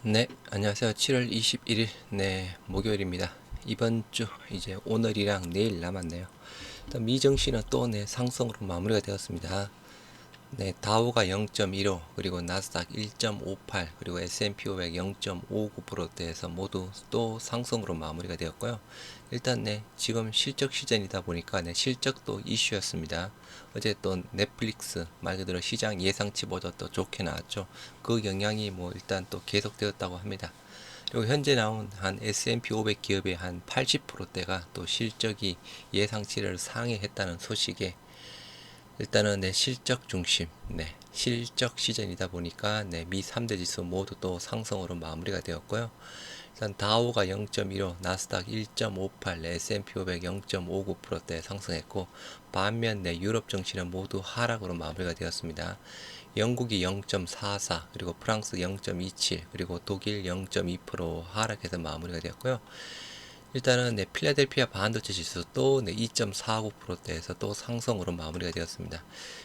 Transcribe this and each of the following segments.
네, 안녕하세요. 7월 21일, 목요일입니다. 이번 주, 이제 오늘이랑 내일 남았네요. 일단 미증시는 또 상승으로 마무리가 되었습니다. 다우가 0.15, 그리고 나스닥 1.58, 그리고 S&P 500 0.59%대에서 모두 또 상승으로 마무리가 되었고요. 일단 지금 실적 시즌이다 보니까 실적도 이슈였습니다. 어제 또 넷플릭스 말 그대로 시장 예상치보다 또 좋게 나왔죠. 그 영향이 일단 또 계속되었다고 합니다. 그리고 현재 나온 한 S&P 500 기업의 한 80%대가 또 실적이 예상치를 상회했다는 소식에 일단은 실적 중심, 실적 시즌이다 보니까 미 3대 지수 모두 또 상승으로 마무리가 되었고요. 일단 다우가 0.15, 나스닥 1.58, S&P 500 0.59%대 상승했고, 반면 유럽 증시는 모두 하락으로 마무리가 되었습니다. 영국이 0.44, 그리고 프랑스 0.27, 그리고 독일 0.2% 하락해서 마무리가 되었고요. 일단은 필라델피아 반도체 지수 또 2.49%대에서 또 상승으로 마무리가 되었습니다.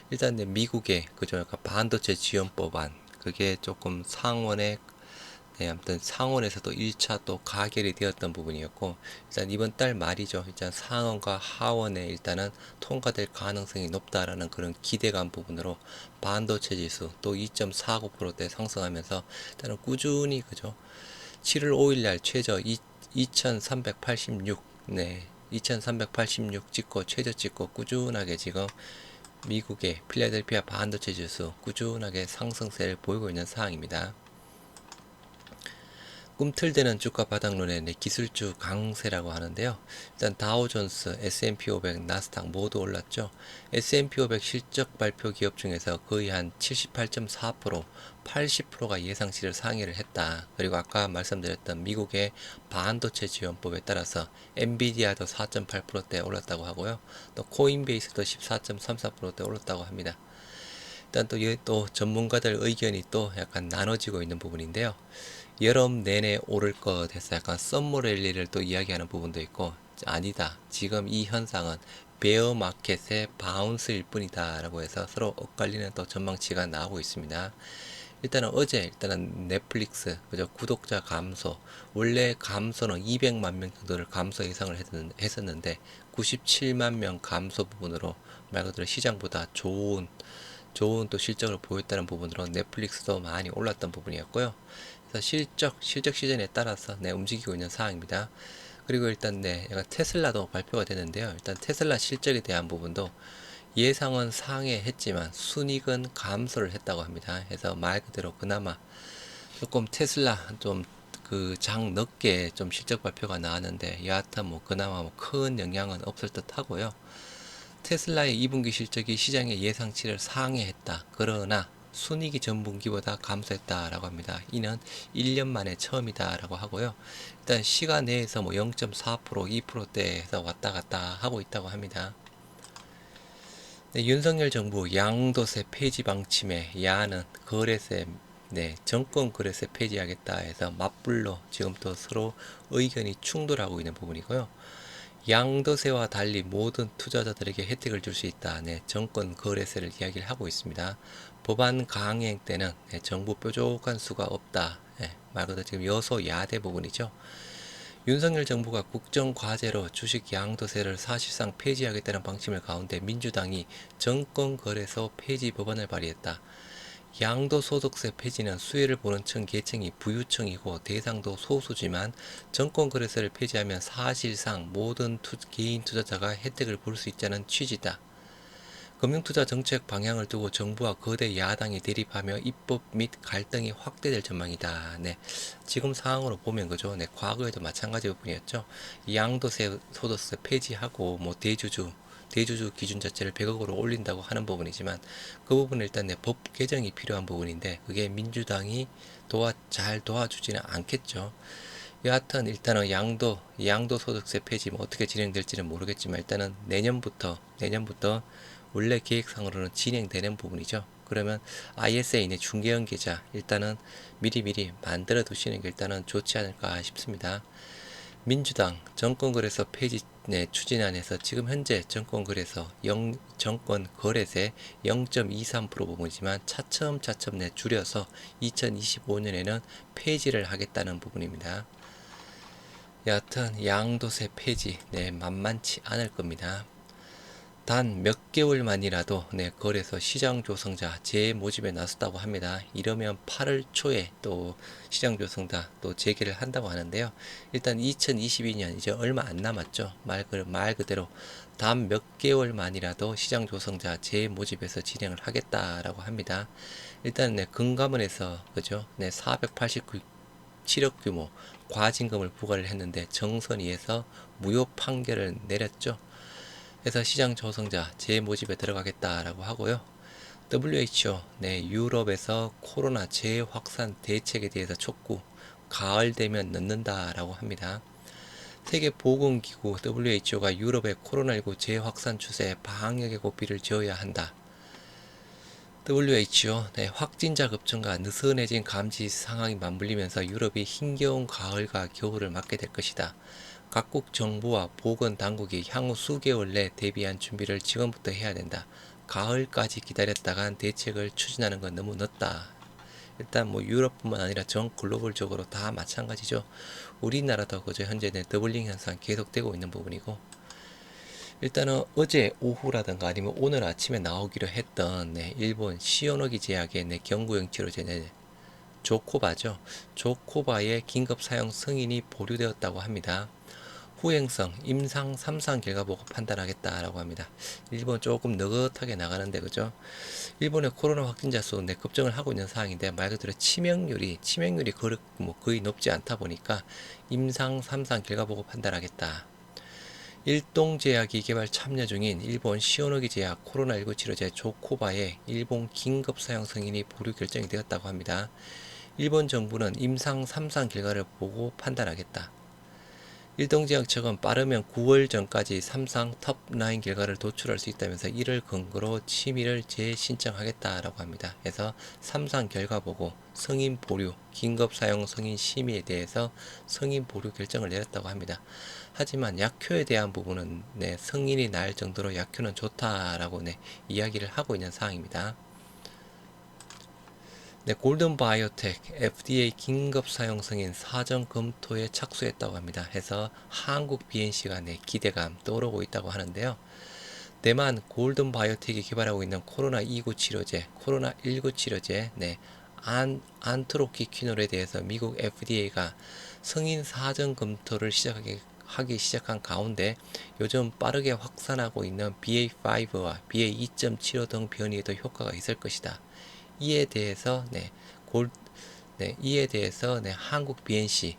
일단 미국의 그저 약간 반도체 지원 법안 그게 조금 상원에 아무튼 상원에서도 1차 또 가결이 되었던 부분이었고, 일단 이번 달 말이죠. 일단 상원과 하원에 일단은 통과될 가능성이 높다라는 그런 기대감 부분으로 반도체 지수 또 2.49%대 상승하면서 일단은 꾸준히 그죠. 7월 5일 날 최저 2386, 2386 찍고 최저 찍고 꾸준하게 지금 미국의 필라델피아 반도체 지수 꾸준하게 상승세를 보이고 있는 상황입니다. 꿈틀대는 주가 바닥론의 기술주 강세라고 하는데요. 일단 다우존스, S&P 500, 나스닥 모두 올랐죠. S&P 500 실적 발표 기업 중에서 거의 한 78.4%, 80%가 예상치를 상회를 했다. 그리고 아까 말씀드렸던 미국의 반도체 지원법에 따라서 엔비디아도 4.8%대 올랐다고 하고요. 또 코인베이스도 14.34%대 올랐다고 합니다. 일단 또 전문가들 의견이 또 약간 나눠지고 있는 부분인데요. 여름 내내 오를 것 해서 약간 썸머 랠리를 또 이야기하는 부분도 있고, 아니다. 지금 이 현상은 베어 마켓의 바운스일 뿐이다 라고 해서 서로 엇갈리는 또 전망치가 나오고 있습니다. 일단은 넷플릭스 그저 구독자 감소, 원래 감소는 200만 명 정도를 감소 예상을 했었는데 97만 명 감소 부분으로 말 그대로 시장보다 좋은 또 실적을 보였다는 부분으로 넷플릭스도 많이 올랐던 부분이었고요. 그래서 실적 시즌에 따라서 움직이고 있는 상황입니다. 그리고 일단 약간 테슬라도 발표가 되는데요. 일단 테슬라 실적에 대한 부분도 예상은 상회했지만 순이익은 감소를 했다고 합니다. 그래서 말 그대로 그나마 조금 테슬라 좀 그 장 늦게 좀 실적 발표가 나왔는데 여하튼 그나마 큰 영향은 없을 듯 하고요. 테슬라의 2분기 실적이 시장의 예상치를 상회했다. 그러나 순이익이 전분기보다 감소했다라고 합니다. 이는 1년 만에 처음이다라고 하고요. 일단 시간 내에서 0.4%, 2%대에서 왔다 갔다 하고 있다고 합니다. 윤석열 정부 양도세 폐지 방침에 야는 거래세 정권 거래세 폐지하겠다 해서 맞불로 지금부터 서로 의견이 충돌하고 있는 부분이고요. 양도세와 달리 모든 투자자들에게 혜택을 줄 수 있다. 정권 거래세를 이야기를 하고 있습니다. 법안 강행 때는 정부 뾰족한 수가 없다. 말 그대로 지금 여소야대 부분이죠. 윤석열 정부가 국정과제로 주식 양도세를 사실상 폐지하겠다는 방침을 가운데 민주당이 정권거래소 폐지 법안을 발의했다. 양도소득세 폐지는 수혜를 보는 층 계층이 부유층이고 대상도 소수지만 정권거래소를 폐지하면 사실상 모든 개인 투자자가 혜택을 볼 수 있다는 취지다. 금융투자 정책 방향을 두고 정부와 거대 야당이 대립하며 입법 및 갈등이 확대될 전망이다. 지금 상황으로 보면 그죠. 과거에도 마찬가지 부분이었죠. 양도세 소득세 폐지하고 대주주 기준 자체를 100억으로 올린다고 하는 부분이지만 그 부분은 일단 법 개정이 필요한 부분인데 그게 민주당이 잘 도와주지는 않겠죠. 여하튼 일단은 양도소득세 폐지 어떻게 진행될지는 모르겠지만 일단은 내년부터 원래 계획상으로는 진행되는 부분이죠. 그러면 ISA의 중개형 계좌 일단은 미리 만들어 두시는 게 일단은 좋지 않을까 싶습니다. 민주당 정권거래소 폐지 추진안에서 지금 현재 정권 거래세 0.23% 부분이지만 차츰차츰 줄여서 2025년에는 폐지를 하겠다는 부분입니다. 여하튼 양도세 폐지 만만치 않을 겁니다. 단 몇 개월만이라도 거래소 시장 조성자 재모집에 나섰다고 합니다. 이러면 8월 초에 또 시장 조성자 또 재개를 한다고 하는데요. 일단 2022년 이제 얼마 안 남았죠. 말 그대로 단 몇 개월만이라도 시장 조성자 재모집에서 진행을 하겠다라고 합니다. 일단 금감원에서 그죠? 487억 규모 과징금을 부과를 했는데 정선위에서 무효 판결을 내렸죠. 그래서 시장 조성자 재모집에 들어가겠다라고 하고요. WHO 유럽에서 코로나 재확산 대책에 대해서 촉구, 가을 되면 넣는다라고 합니다. 세계보건기구 WHO가 유럽의 코로나19 재확산 추세에 방역의 고삐를 지어야 한다. WHO 확진자 급증과 느슨해진 감시 상황이 맞물리면서 유럽이 힘겨운 가을과 겨울을 맞게 될 것이다. 각국 정부와 보건당국이 향후 수개월 내 대비한 준비를 지금부터 해야 된다. 가을까지 기다렸다간 대책을 추진하는 건 너무 늦다. 일단 유럽뿐만 아니라 전 글로벌적으로 다 마찬가지죠. 우리나라도 그저 현재는 더블링 현상 계속되고 있는 부분이고, 일단은 어제 오후라든가 아니면 오늘 아침에 나오기로 했던 일본 시오노기 제약의 경구용 치료제 조코바죠. 조코바의 긴급 사용 승인이 보류되었다고 합니다. 후행성, 임상 3상 결과 보고 판단하겠다라고 합니다. 일본 조금 느긋하게 나가는데 그죠? 일본의 코로나 확진자 수 급증을 하고 있는 상황인데 말 그대로 치명률이 거의 높지 않다 보니까 임상 3상 결과 보고 판단하겠다. 일동제약이 개발 참여 중인 일본 시오노기 제약 코로나19 치료제 조코바의 일본 긴급 사용 승인이 보류 결정이 되었다고 합니다. 일본 정부는 임상 3상 결과를 보고 판단하겠다. 일동제약 측은 빠르면 9월 전까지 3상 톱9 결과를 도출할 수 있다면서 이를 근거로 심의를 재신청하겠다라고 합니다. 그래서 3상 결과 보고 승인 보류, 긴급 사용 승인 심의에 대해서 승인 보류 결정을 내렸다고 합니다. 하지만 약효에 대한 부분은 승인이 날 정도로 약효는 좋다라고 이야기를 하고 있는 상황입니다. 골든바이오텍 FDA 긴급 사용 승인 사전 검토에 착수했다고 합니다. 해서 한국 BNC가 기대감 떠오르고 있다고 하는데요. 대만 골든바이오텍이 개발하고 있는 코로나19 치료제 안트로키퀴놀에 대해서 미국 FDA가 승인 사전 검토를 하기 시작한 가운데 요즘 빠르게 확산하고 있는 BA.5와 BA.2.75 등 변이에도 효과가 있을 것이다. 이에 대해서 한국 BNC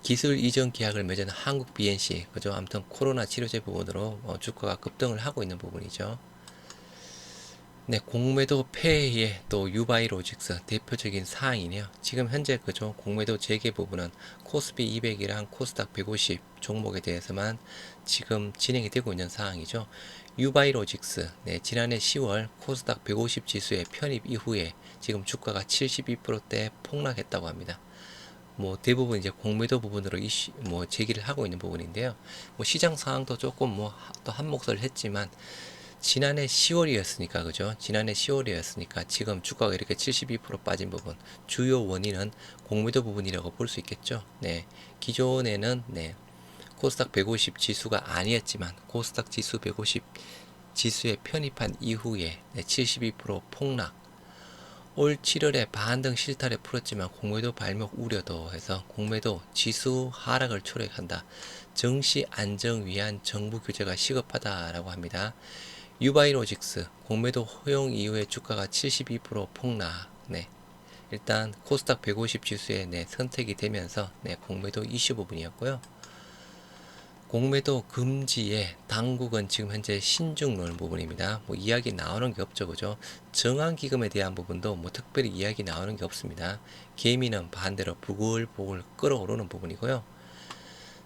기술 이전 계약을 맺은 한국 BNC 그죠? 아무튼 코로나 치료제 부분으로 주가가 급등을 하고 있는 부분이죠. 공매도 폐해의 또 유바이로직스 대표적인 사항이네요. 지금 현재 그죠? 공매도 재개 부분은 코스피 200이랑 코스닥 150 종목에 대해서만 지금 진행이 되고 있는 상황이죠. 유바이로직스 지난해 10월 코스닥 150 지수의 편입 이후에 지금 주가가 72%대 폭락했다고 합니다. 대부분 이제 공매도 부분으로 제기를 하고 있는 부분인데요. 시장 상황도 조금 또 한 몫을 했지만 지난해 10월이었으니까 그죠? 지난해 10월이었으니까 지금 주가가 이렇게 72% 빠진 부분 주요 원인은 공매도 부분이라고 볼 수 있겠죠. 기존에는 코스닥 150 지수가 아니었지만 코스닥 지수 150 지수에 편입한 이후에 72% 폭락. 올 7월에 반등 실타래 풀었지만 공매도 발목 우려도 해서 공매도 지수 하락을 초래한다. 증시 안정 위한 정부 규제가 시급하다라고 합니다. 유바이로직스 공매도 허용 이후에 주가가 72% 폭락. 일단 코스닥 150 지수에 선택이 되면서 공매도 이슈 부분이었고요. 공매도 금지에 당국은 지금 현재 신중 노는 부분입니다. 이야기 나오는 게 없죠, 그죠? 정한기금에 대한 부분도 특별히 이야기 나오는 게 없습니다. 개미는 반대로 부글부글 끓어오르는 부분이고요.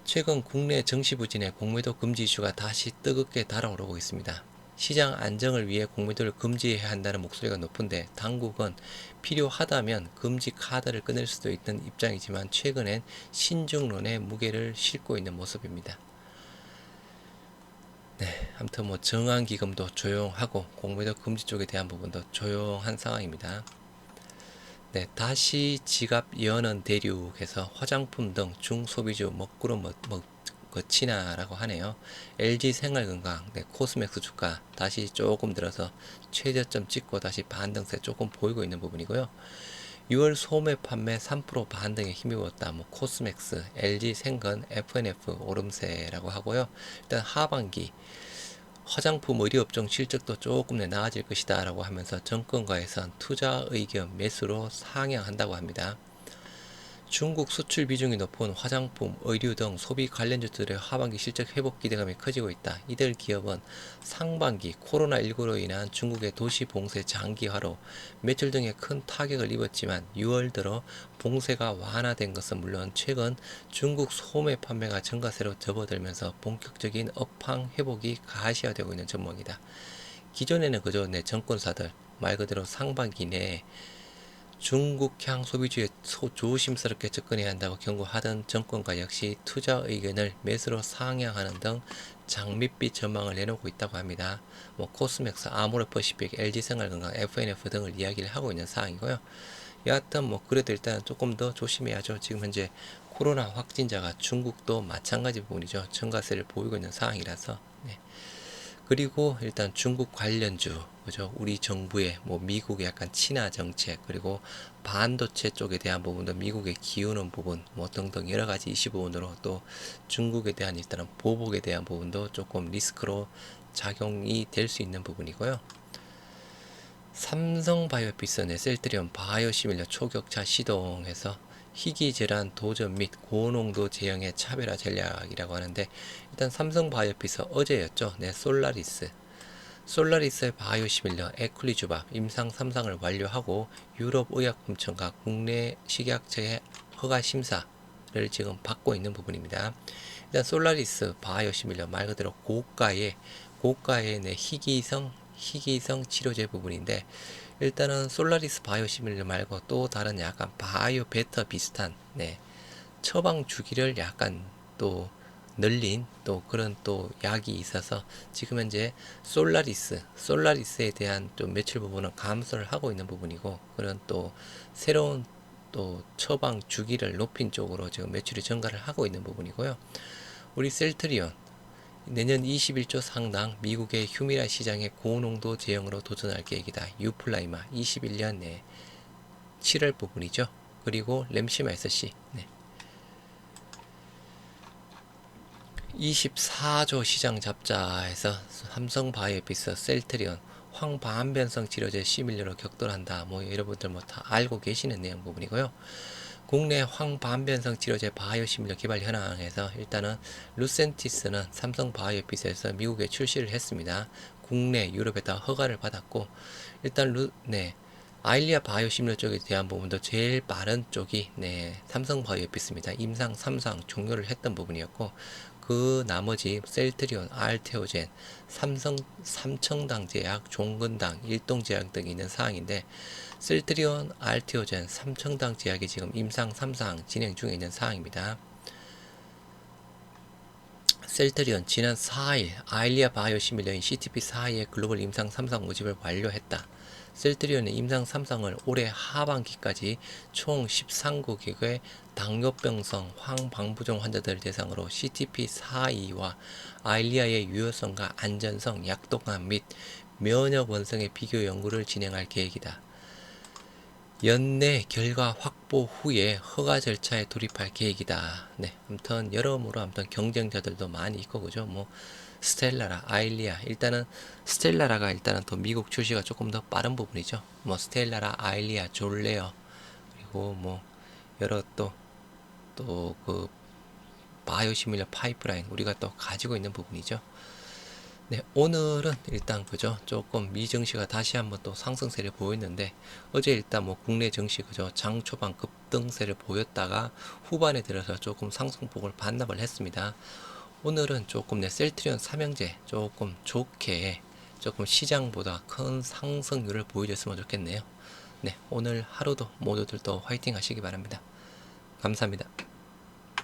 최근 국내 정시 부진에 공매도 금지 이슈가 다시 뜨겁게 달아오르고 있습니다. 시장 안정을 위해 공매도를 금지해야 한다는 목소리가 높은데 당국은 필요하다면 금지 카드를 꺼낼 수도 있는 입장이지만 최근엔 신중론에 무게를 싣고 있는 모습입니다. 네, 아무튼 뭐 정안기금도 조용하고 공매도 금지 쪽에 대한 부분도 조용한 상황입니다. 네, 다시 지갑 여는 대륙에서 화장품 등 중소비주 먹구름 거치나라고 하네요. LG 생활건강, 네, 코스맥스 주가 다시 조금 들어서 최저점 찍고 다시 반등세 조금 보이고 있는 부분이고요. 6월 소매 판매 3% 반등에 힘입었다. 뭐 코스맥스, LG 생건, FNF 오름세라고 하고요. 일단 하반기 화장품 의료업종 실적도 조금 나아질 것이다 라고 하면서 정권가에선 투자 의견 매수로 상향한다고 합니다. 중국 수출 비중이 높은 화장품, 의류 등 소비 관련주들의 하반기 실적 회복 기대감이 커지고 있다. 이들 기업은 상반기 코로나19로 인한 중국의 도시 봉쇄 장기화로 매출 등에 큰 타격을 입었지만 6월 들어 봉쇄가 완화된 것은 물론 최근 중국 소매 판매가 증가세로 접어들면서 본격적인 업황 회복이 가시화되고 있는 전망이다. 기존에는 그저 내 정권사들 말 그대로 상반기 내에 중국향 소비주에 조심스럽게 접근해야 한다고 경고하던 정권가 역시 투자 의견을 매수로 상향하는 등 장밋빛 전망을 내놓고 있다고 합니다. 뭐 코스맥스, 아모레퍼시픽, LG생활건강, FNF 등을 이야기를 하고 있는 상황이고요. 여하튼 뭐 그래도 일단 조금 더 조심해야죠. 지금 현재 코로나 확진자가 중국도 마찬가지 부분이죠. 증가세를 보이고 있는 상황이라서. 네. 그리고 일단 중국 관련주, 그죠? 우리 정부의 뭐 미국의 약간 친화 정책, 그리고 반도체 쪽에 대한 부분도 미국의 기우는 부분, 뭐 등등 여러 가지 이슈 부분으로 또 중국에 대한 일단은 보복에 대한 부분도 조금 리스크로 작용이 될 수 있는 부분이고요. 삼성바이오피스, 셀트리온, 바이오시밀러 초격차 시동해서 희귀질환 도전 및 고농도 제형의 차별화 전략이라고 하는데 일단 삼성바이오피스 어제였죠. 네, 솔라리스의 바이오시밀러 에클리주밥 임상 3상을 완료하고 유럽의약품청과 국내 식약처의 허가 심사를 지금 받고 있는 부분입니다. 일단 솔라리스 바이오시밀러 말 그대로 고가의 희귀성 치료제 부분인데 일단은 솔라리스 바이오시밀러 말고 또 다른 약간 바이오 베터 비슷한 처방 주기를 약간 또 늘린 또 그런 또 약이 있어서 지금 현재 솔라리스에 대한 또 매출 부분은 감소를 하고 있는 부분이고 그런 또 새로운 또 처방 주기를 높인 쪽으로 지금 매출이 증가를 하고 있는 부분이고요. 우리 셀트리온 내년 21조 상당 미국의 휴미라 시장의 고농도 제형으로 도전할 계획이다. 유플라이마 21년 내 7월 부분이죠. 그리고 램시마 SC 24조 시장 잡자에서 삼성바이오피스, 셀트리온, 황반변성 치료제 시밀러로 격돌한다. 뭐 여러분들 뭐 다 알고 계시는 내용 부분이고요. 국내 황반변성 치료제 바이오시밀러 개발 현황에서 일단은 루센티스는 삼성바이오피스에서 미국에 출시를 했습니다. 국내 유럽에 다 허가를 받았고 일단 아일리아 바이오시밀러 쪽에 대한 부분도 제일 빠른 쪽이 삼성바이오피스입니다. 임상 3상 종료를 했던 부분이었고 그 나머지 셀트리온, 알테오젠, 삼청당제약, 종근당, 일동제약 등이 있는 사항인데 셀트리온, 알테오젠, 삼청당제약이 지금 임상 3상 진행 중에 있는 사항입니다. 셀트리온 지난 4일 아일리아 바이오시밀러인 CTP4의 글로벌 임상 3상 모집을 완료했다. 셀트리온의 임상 3상을 올해 하반기까지 총 13국의 당뇨병성 황방부종 환자들을 대상으로 CTP4와 아일리아의 유효성과 안전성, 약독감 및 면역 원성의 비교 연구를 진행할 계획이다. 연내 결과 확보 후에 허가 절차에 돌입할 계획이다. 아무튼 여러모로 아무튼 경쟁자들도 많이 있고 그죠. 뭐 스텔라라, 아일리아 일단은 스텔라라가 일단은 또 미국 출시가 조금 더 빠른 부분이죠. 뭐 스텔라라, 아일리아, 졸레어 그리고 뭐 여러 또 그 바이오시밀러 파이프라인 우리가 또 가지고 있는 부분이죠. 오늘은 일단 그죠 조금 미 증시가 다시 한번 또 상승세를 보였는데 어제 일단 뭐 국내 증시 그죠 장 초반 급등세를 보였다가 후반에 들어서 조금 상승폭을 반납을 했습니다. 오늘은 조금 셀트리온 삼형제 조금 좋게 조금 시장보다 큰 상승률을 보여줬으면 좋겠네요. 네, 오늘 하루도 모두들 또 화이팅 하시기 바랍니다. 감사합니다.